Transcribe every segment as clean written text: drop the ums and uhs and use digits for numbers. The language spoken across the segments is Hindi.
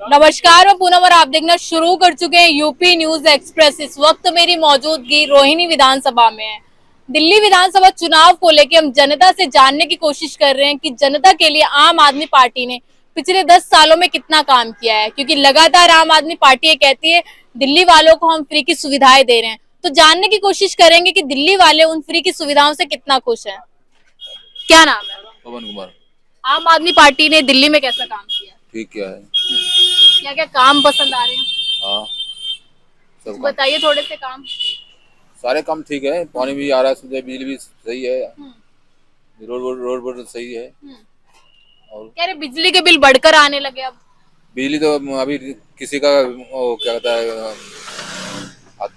नमस्कार, मैं पूनम और आप देखना शुरू कर चुके हैं यूपी न्यूज एक्सप्रेस। इस वक्त मेरी मौजूदगी रोहिणी विधानसभा में है। दिल्ली विधानसभा चुनाव को लेकर हम जनता से जानने की कोशिश कर रहे हैं कि जनता के लिए आम आदमी पार्टी ने पिछले 10 सालों में कितना काम किया है, क्योंकि लगातार आम आदमी पार्टी ये कहती है दिल्ली वालों को हम फ्री की सुविधाएं दे रहे हैं। तो जानने की कोशिश करेंगे कि दिल्ली वाले उन फ्री की सुविधाओं से कितना खुश है। क्या नाम है? पवन कुमार। आम आदमी पार्टी ने दिल्ली में कैसा काम किया? ठीक क्या है? क्या क्या काम पसंद आ रहे हैं? हाँ, सब काम। बताइए थोड़े से काम। सारे काम ठीक है, पानी भी आ रहा है, सुबह बिजली भी सही है, रोड सही है। और कह रहे बिजली के बिल बढ़कर आने लगे अब। बिजली तो अभी किसी का वो क्या कहता है,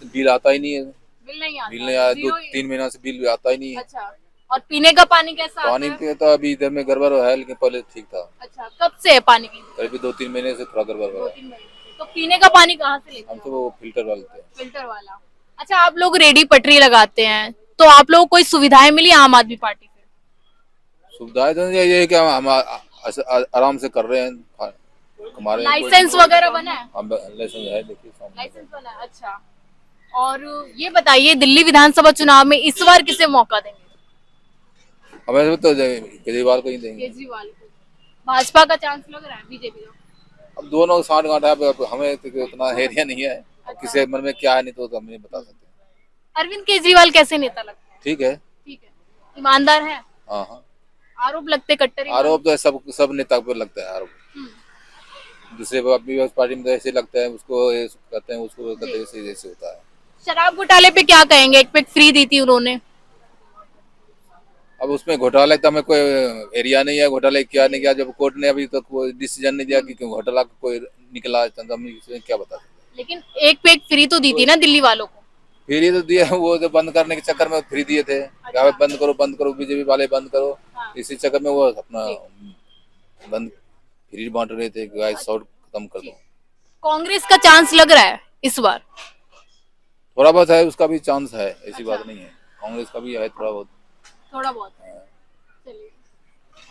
बिल आता ही नहीं है। बिल नहीं आता? बिल नहीं आया, 2-3 महीना से बिल आता ही नहीं है। अच्छा, और पीने का पानी कैसा आता पानी है? तो अभी इधर में गड़बड़ है, लेकिन पहले ठीक था। अच्छा, कब से है पानी की? करीब 2-3 महीने से थोड़ा गड़बड़ है। 2-3 महीने से। तो पीने का पानी कहाँ से लेते हम हैं? तो वो फिल्टर वाले थे। फिल्टर वाला। अच्छा, आप लोग रेडी पटरी लगाते हैं, तो आप लोगों को कोई सुविधाएं मिली आम आदमी पार्टी से? सुविधाएं तो ये है कि हम आराम से कर रहे हैं, हमारे लाइसेंस वगैरह बना है? लाइसेंस है, देखिए सामने। लाइसेंस बना है, अच्छा। और ये बताइए दिल्ली विधानसभा चुनाव में इस बार किसे मौका देंगे? हमें तो केजरीवाल को ही देंगे। केजरीवाल को। भाजपा का चांस लग रहा है? बीजेपी का? अब दोनों साठ गांठ है, अब हमें तो उतना एरिया नहीं है। अब किसी मन में क्या है नहीं तो हम नहीं बता सकते। अरविंद केजरीवाल कैसे नेता लगते हैं? ठीक है। ठीक है, ईमानदार है? हाँ हाँ। आरोप लगते कट्टर आरोप तो सब नेता पर लगता है आरोप। दूसरे पार्टी में तो ऐसे लगता है, उसको कहते हैं, उसको कहते हैं, ऐसे होता है। शराब घोटाले पे क्या कहेंगे? एक पैक फ्री दी थी उन्होंने। अब उसमें घोटाला का हमें कोई एरिया नहीं है, घोटाला क्या नहीं किया, जब कोर्ट ने अभी तक कोई डिसीजन नहीं दिया कि घोटाला कोई निकला, तो हम इसमें क्या बता सकते। लेकिन एक पैक फ्री तो दी थी ना दिल्ली वालों को। फ्री तो दिया, वो जो बंद करने के चक्कर में फ्री दिए थे। क्या बंद करो, बीजेपी वाले बंद करो। हाँ। इसी चक्कर में वो अपना बंद फ्री बांट रहे थे, गाइस शॉर्ट खत्म कर दो। कांग्रेस का चांस लग रहा है इस बार? थोड़ा बहुत है, उसका भी चांस है, ऐसी बात नहीं है। कांग्रेस का भी है थोड़ा बहुत। चलिए,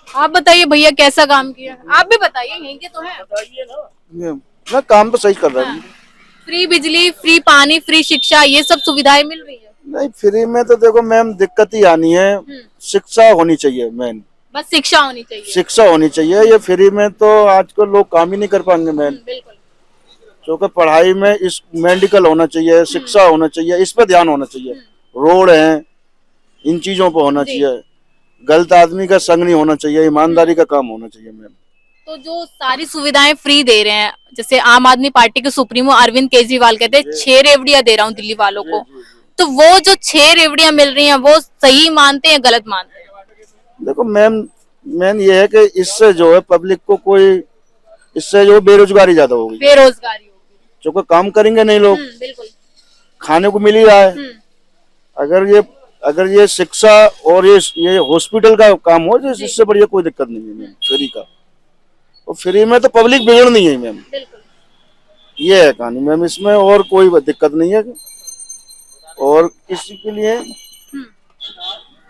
आप बताइए भैया कैसा काम किया? आप भी बताइए, यहीं के तो हैं। ना काम तो सही कर रहा है। फ्री बिजली, फ्री पानी, फ्री शिक्षा, ये सब सुविधाएं मिल रही है? नहीं, फ्री में तो देखो मैम दिक्कत ही आनी है। शिक्षा होनी चाहिए मेन। बस शिक्षा होनी चाहिए। शिक्षा होनी चाहिए। ये फ्री में तो आजकल लोग काम ही नहीं कर पाएंगे मेन। बिल्कुल। क्योंकि पढ़ाई में इस मेडिकल होना चाहिए, शिक्षा होना चाहिए, इस पे ध्यान होना चाहिए। रोड है, इन चीजों पे होना चाहिए। गलत आदमी का संग नहीं होना चाहिए, ईमानदारी का काम होना चाहिए मैम। तो जो सारी सुविधाएं फ्री दे रहे हैं, जैसे आम आदमी पार्टी के सुप्रीमो अरविंद केजरीवाल कहते हैं 6 रेवड़ियां दे रहा हूँ दिल्ली वालों को, तो वो जो 6 रेवड़ियां मिल रही हैं वो सही मानते हैं गलत मानते हैं? देखो मैम, मेन ये है कि इससे जो है पब्लिक को कोई, इससे जो बेरोजगारी ज्यादा होगी। बेरोजगारी होगी, क्योंकि काम करेंगे नहीं लोग, बिल्कुल। खाने को मिल ही रहा है। अगर ये शिक्षा और ये हॉस्पिटल का काम हो, जो इससे बढ़िया कोई दिक्कत नहीं है मैम फ्री का। और फ्री में तो पब्लिक बिगड़ नहीं है मैम, ये है कहानी मैम। इसमें और कोई दिक्कत नहीं है। और किसी के लिए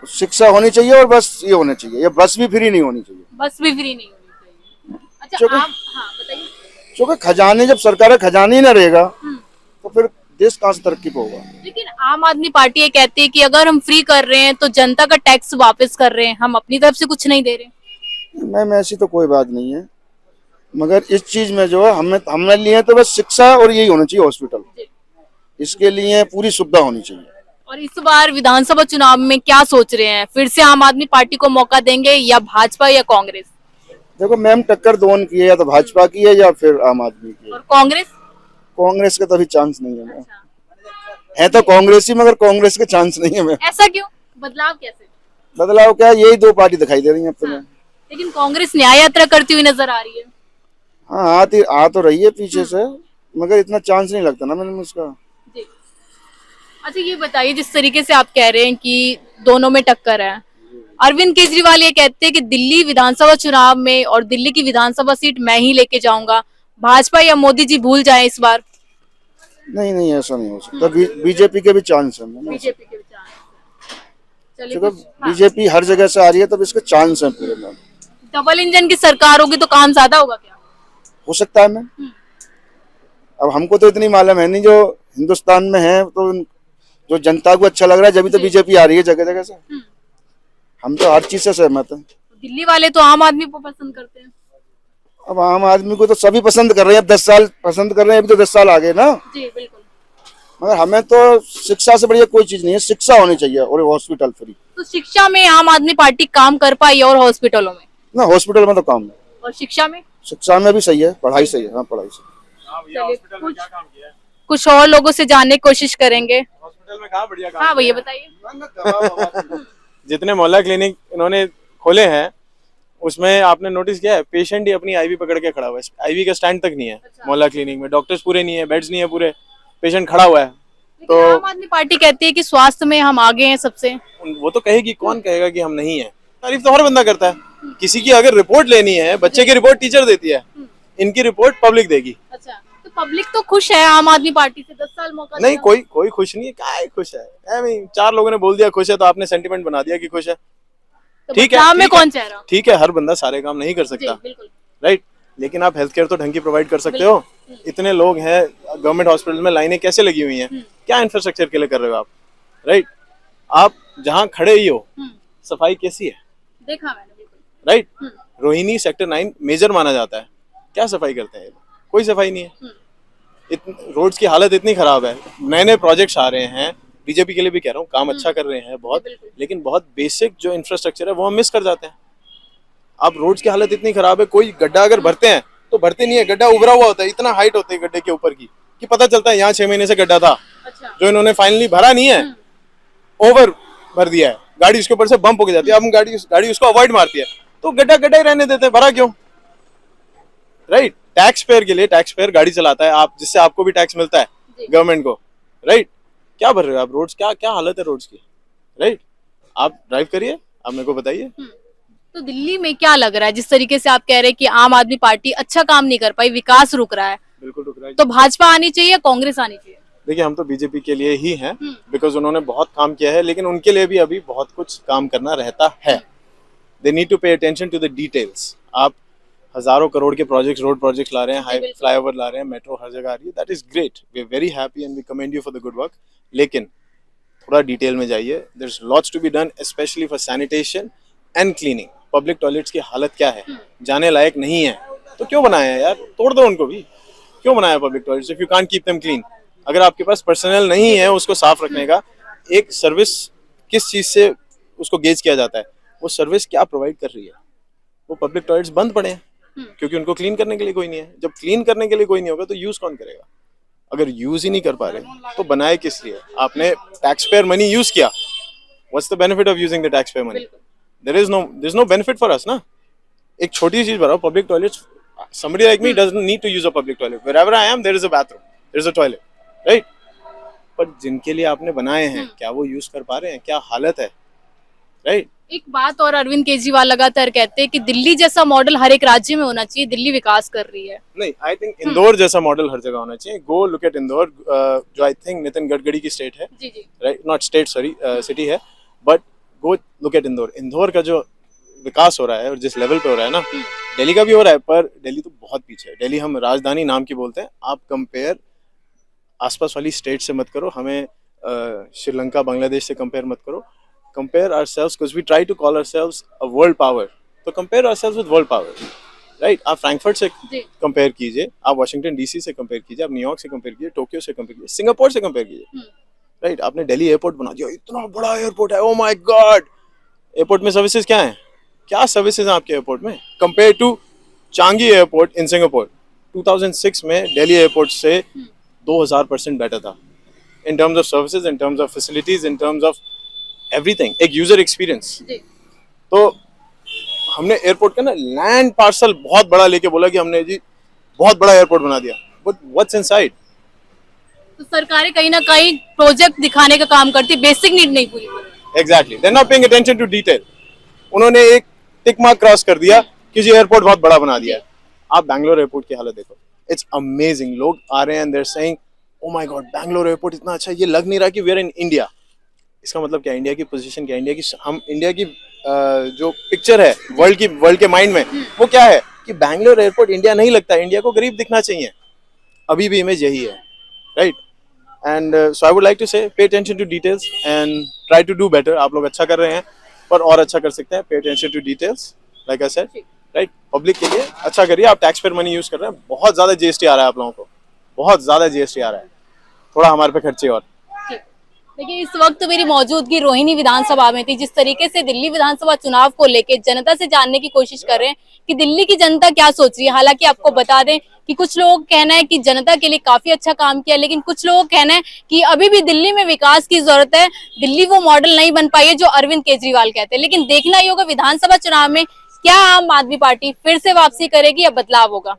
शिक्षा होनी चाहिए और बस ये होना चाहिए। ये बस भी फ्री नहीं होनी चाहिए। बस भी फ्री नहीं होनी चाहिए। अच्छा, आप हाँ बताइए। क्योंकि खजाने, जब सरकार खजाने ही ना रहेगा तो फिर देश कहाँ से तरक्की पे होगा। लेकिन आम आदमी पार्टी ये कहती है कि अगर हम फ्री कर रहे हैं तो जनता का टैक्स वापस कर रहे हैं, हम अपनी तरफ से कुछ नहीं दे रहे। मैम ऐसी तो कोई बात नहीं है, मगर इस चीज में जो है हमने लिए तो बस शिक्षा और यही होना चाहिए, हॉस्पिटल, इसके लिए पूरी सुविधा होनी चाहिए। और इस बार विधानसभा चुनाव में क्या सोच रहे हैं? फिर से आम आदमी पार्टी को मौका देंगे या भाजपा या कांग्रेस? देखो मैम, टक्कर दोनों की है, या तो भाजपा की है या फिर आम आदमी की है। और कांग्रेस? कांग्रेस का तो अभी चांस नहीं है मैम। है तो कांग्रेस ही, मगर कांग्रेस के चांस नहीं है मैम। ऐसा क्यों? बदलाव कैसे? बदलाव क्या, यही 2 पार्टी दिखाई दे रही है अपने। लेकिन कांग्रेस न्याय यात्रा करती हुई नजर आ रही है। हाँ, आ तो रही है पीछे से, मगर इतना चांस नहीं लगता ना मैम उसका। जी। अच्छा, ये बताइए, जिस तरीके से आप कह रहे हैं कि दोनों में टक्कर है, अरविंद केजरीवाल ये कहते हैं कि दिल्ली विधानसभा चुनाव में और दिल्ली की विधानसभा सीट मैं ही लेके जाऊंगा, भाजपा या मोदी जी भूल जाएं इस बार। नहीं, ऐसा नहीं हो सकता। बीजेपी के भी चांस है। बीजेपी के भी चांस। चलिए, बीजेपी हर जगह से आ रही है, तब इसके चांस है पूरे में। डबल इंजन की सरकार होगी तो काम ज्यादा होगा क्या? हो सकता है मैम। अब हमको तो इतनी मालूम है नहीं, जो हिंदुस्तान में है तो जो जनता को अच्छा लग रहा है, जब तो बीजेपी आ रही है जगह जगह से। हम तो हर चीज से सहमत हैं। दिल्ली वाले तो आम आदमी को पसंद करते हैं। अब आम आदमी को तो सभी पसंद कर रहे हैं, 10 साल पसंद कर रहे हैं, अभी तो 10 साल आगे ना। जी बिल्कुल। मगर हमें तो शिक्षा से बढ़िया कोई चीज नहीं है, शिक्षा होनी चाहिए और हॉस्पिटल फ्री। तो शिक्षा में आम आदमी पार्टी काम कर पाई और हॉस्पिटलों में? ना हॉस्पिटल में तो काम है, और शिक्षा में? शिक्षा में भी सही है, पढ़ाई सही है। हाँ पढ़ाई सही। चलिए, कुछ और लोगों से जानने की कोशिश करेंगे। हॉस्पिटल में कहाँ बढ़िया काम हाँ भैया बताइए। जितने मोहल्ला क्लिनिक इन्होंने खोले हैं उसमें आपने नोटिस किया है, पेशेंट ही अपनी आईवी पकड़ के खड़ा हुआ है। आईवी का स्टैंड तक नहीं है मोहल्ला क्लिनिक में, डॉक्टर्स पूरे नहीं है, बेड्स नहीं है पूरे, पेशेंट खड़ा हुआ है। तो आम आदमी पार्टी कहती है कि स्वास्थ्य में हम आगे हैं सबसे। वो तो कहेगी, कौन कहेगा कि हम नहीं है? तारीफ तो हर बंदा करता है। किसी की अगर रिपोर्ट लेनी है, बच्चे की रिपोर्ट टीचर देती है, इनकी रिपोर्ट पब्लिक देगी। अच्छा, तो पब्लिक तो खुश है आम आदमी पार्टी से, 10 साल मौका नहीं, दिया। कोई खुश नहीं है। क्या खुश है? चार लोगों ने बोल दिया खुश है तो आपने सेंटिमेंट बना दिया कि खुश है। तो ठीक बदलाव में है, कौन चेहरा? ठीक है, हर बंदा सारे काम नहीं कर जी सकता, बिल्कुल। राइट, लेकिन आप हेल्थ केयर तो ढंग की प्रोवाइड कर सकते हो। इतने लोग हैं गवर्नमेंट हॉस्पिटल में, लाइनें कैसे लगी हुई हैं, क्या इंफ्रास्ट्रक्चर के लिए कर रहे हो आप? राइट, आप जहाँ खड़े ही हो सफाई कैसी है? देखा मैंने बिल्कुल। राइट, रोहिणी सेक्टर 9 मेजर माना जाता है, क्या सफाई करते हैं? कोई सफाई नहीं है। रोड्स की हालत इतनी खराब है, नए नए प्रोजेक्ट्स आ रहे हैं, बीजेपी के लिए भी कह रहा हूँ, काम अच्छा कर रहे हैं बहुत, लेकिन बहुत बेसिक जो इंफ्रास्ट्रक्चर है वो हम मिस कर जाते हैं। अब रोड्स की हालत इतनी खराब है, कोई गड्ढा अगर भरते हैं तो भरते नहीं है, गड्ढा उभरा हुआ होता है, इतना हाइट होती है गड्ढे के ऊपर की कि पता चलता है यहाँ 6 महीने से गड्ढा था। अच्छा। जो इन्होंने फाइनली भरा नहीं है, ओवर भर दिया है, गाड़ी उसके ऊपर से बम्प होके जाती है। अब गाड़ी उसको अवॉइड मारती है, तो गड्ढा गड्ढा ही रहने देते हैं, भरा क्यों? राइट, टैक्स पेयर के लिए, टैक्स पेयर गाड़ी चलाता है आप, जिससे आपको भी टैक्स मिलता है गवर्नमेंट को, राइट, क्या भर रहे हो आप? रोड्स क्या हालत है रोड्स की? राइट, आप ड्राइव करिए, आप मेरे को बताइए। तो दिल्ली में क्या लग रहा है, जिस तरीके से आप कह रहे हैं कि आम आदमी पार्टी अच्छा काम नहीं कर पाई, विकास रुक रहा है, बिल्कुल रुक रहा है। तो भाजपा आनी चाहिए, कांग्रेस आनी चाहिए? देखिए, हम तो बीजेपी के लिए ही हैं, बिकॉज उन्होंने बहुत काम किया है, लेकिन उनके लिए भी अभी बहुत कुछ काम करना रहता है। They need to pay attention to the details. आप हजारों करोड़ के प्रोजेक्ट्स, रोड प्रोजेक्ट्स ला रहे हैं, हाई फ्लाईओवर ला रहे हैं, मेट्रो हर जगह आ रही है, that is great, we are very happy and we commend you for the good work, लेकिन थोड़ा डिटेल में जाइए। There is lots to be done, specially for sanitation and cleaning. Public toilets की हालत क्या है, जाने लायक नहीं है, तो क्यों बनाया है यार? तोड़ दो उनको भी, क्यों बनाया public toilets if you can't keep them clean? अगर आपके पास पर्सनल नहीं है उसको साफ रखने का, एक सर्विस किस चीज से उसको गेज किया जाता है, वो सर्विस क्या प्रोवाइड कर रही है? वो पब्लिक टॉयलेट्स बंद पड़े हैं क्योंकि उनको क्लीन करने के लिए कोई नहीं है। जब क्लीन करने के लिए कोई नहीं होगा तो यूज कौन करेगा? अगर यूज ही नहीं कर पा रहे तो बनाए किस लिए? आपने टैक्स पेयर मनी यूज किया, what's the benefit of using the taxpayer money? There is no benefit for us ना। एक छोटी चीज बताओ, public toilets, somebody like me doesn't need to use a public toilet, wherever I am there is a bathroom, there is a toilet, right? पर जिनके लिए आपने बनाए हैं, क्या वो यूज कर पा रहे हैं? क्या हालत है? राइट, एक बात और, अरविंद केजरीवाल लगातार कहते हैं कि दिल्ली जैसा मॉडल हर एक राज्य में होना चाहिए, दिल्ली विकास कर रही है। नहीं, आई थिंक इंदौर जैसा मॉडल हर जगह होना चाहिए। गो लुक एट इंदौर, जो आई थिंक नितिन गडकरी की स्टेट है, जी जी, right, not state, sorry, city है, but go look at Indore. Indore का जो विकास हो रहा है और जिस लेवल पे हो रहा है ना, दिल्ली का भी हो रहा है, पर दिल्ली तो बहुत पीछे है। दिल्ली हम राजधानी नाम की बोलते हैं, आप कंपेयर आसपास वाली स्टेट से मत करो, हमें श्रीलंका, बांग्लादेश से कंपेयर मत करो। Compare ourselves, because we try to call ourselves a world power, तो compare ourselves with world power, right? आप फ्रैंकफर्ट से कंपेयर कीजिए, आप वाशिंगटन डीसी से कंपेयर कीजिए, आप न्यूयॉर्क से कंपेयर कीजिए, टोक्यो से कंपेयर कीजिए, सिंगापुर से कंपेयर कीजिए, राइट? आपने दिल्ली एयरपोर्ट बना दिया, इतना बड़ा एयरपोर्ट है, ओ माय गॉड! एयरपोर्ट में सर्विसेज क्या है? क्या सर्विसेज हैं आपके एयरपोर्ट में compare to Changi airport in Singapore? 2006 में दिल्ली एयरपोर्ट से 2000% बेटर था in terms of services, in terms of facilities, in terms of everything, एक यूजर एक्सपीरियंस। तो हमने एयरपोर्ट का ना लैंड पार्सल बहुत बड़ा लेके बोला कि हमने जी बहुत बड़ा एयरपोर्ट बना दिया, बट व्हाट्स इनसाइड? तो सरकारें कहीं ना कहीं प्रोजेक्ट दिखाने का काम करती, बेसिक नीड नहीं पूरी कर रही। Exactly, they are not paying attention to detail. उन्होंने एक टिक मार्क क्रॉस कर दिया कि जी एयरपोर्ट बहुत बड़ा बना दिया है। आप बैंगलोर एयरपोर्ट की हालत देखो, इट्स अमेजिंग। लोग आ रहे हैं and they are saying oh my God, Bangalore airport इतना अच्छा, ये लग नहीं रहा कि वी आर इन इंडिया। इसका मतलब क्या? इंडिया की पोजीशन क्या? इंडिया की, हम इंडिया की जो पिक्चर है वर्ल्ड के माइंड में, वो क्या है कि बैंगलोर एयरपोर्ट इंडिया नहीं लगता। इंडिया को गरीब दिखना चाहिए। अभी भी इमेज यही है, right? And so I would like to say pay attention to details and try to do better. आप लोग अच्छा कर रहे हैं पर और अच्छा कर सकते हैं. Pay attention to details, like I said, right? Public के लिए अच्छा करिए. आप टैक्स पेयर मनी यूज कर रहे हैं. बहुत ज्यादा जीएसटी आ रहा है आप लोगों को, बहुत ज्यादा जीएसटी आ रहा है. थोड़ा हमारे पे खर्चे और. देखिए, इस वक्त मेरी मौजूदगी रोहिणी विधानसभा में थी. जिस तरीके से दिल्ली विधानसभा चुनाव को लेकर जनता से जानने की कोशिश कर रहे हैं कि दिल्ली की जनता क्या सोच रही है. हालांकि आपको बता दें कि कुछ लोगों का कहना है कि जनता के लिए काफी अच्छा काम किया, लेकिन कुछ लोगों का कहना है कि अभी भी दिल्ली में विकास की जरूरत है. दिल्ली वो मॉडल नहीं बन पाई है जो अरविंद केजरीवाल कहते हैं. लेकिन देखना ही होगा विधानसभा चुनाव में क्या आम आदमी पार्टी फिर से वापसी करेगी या बदलाव होगा.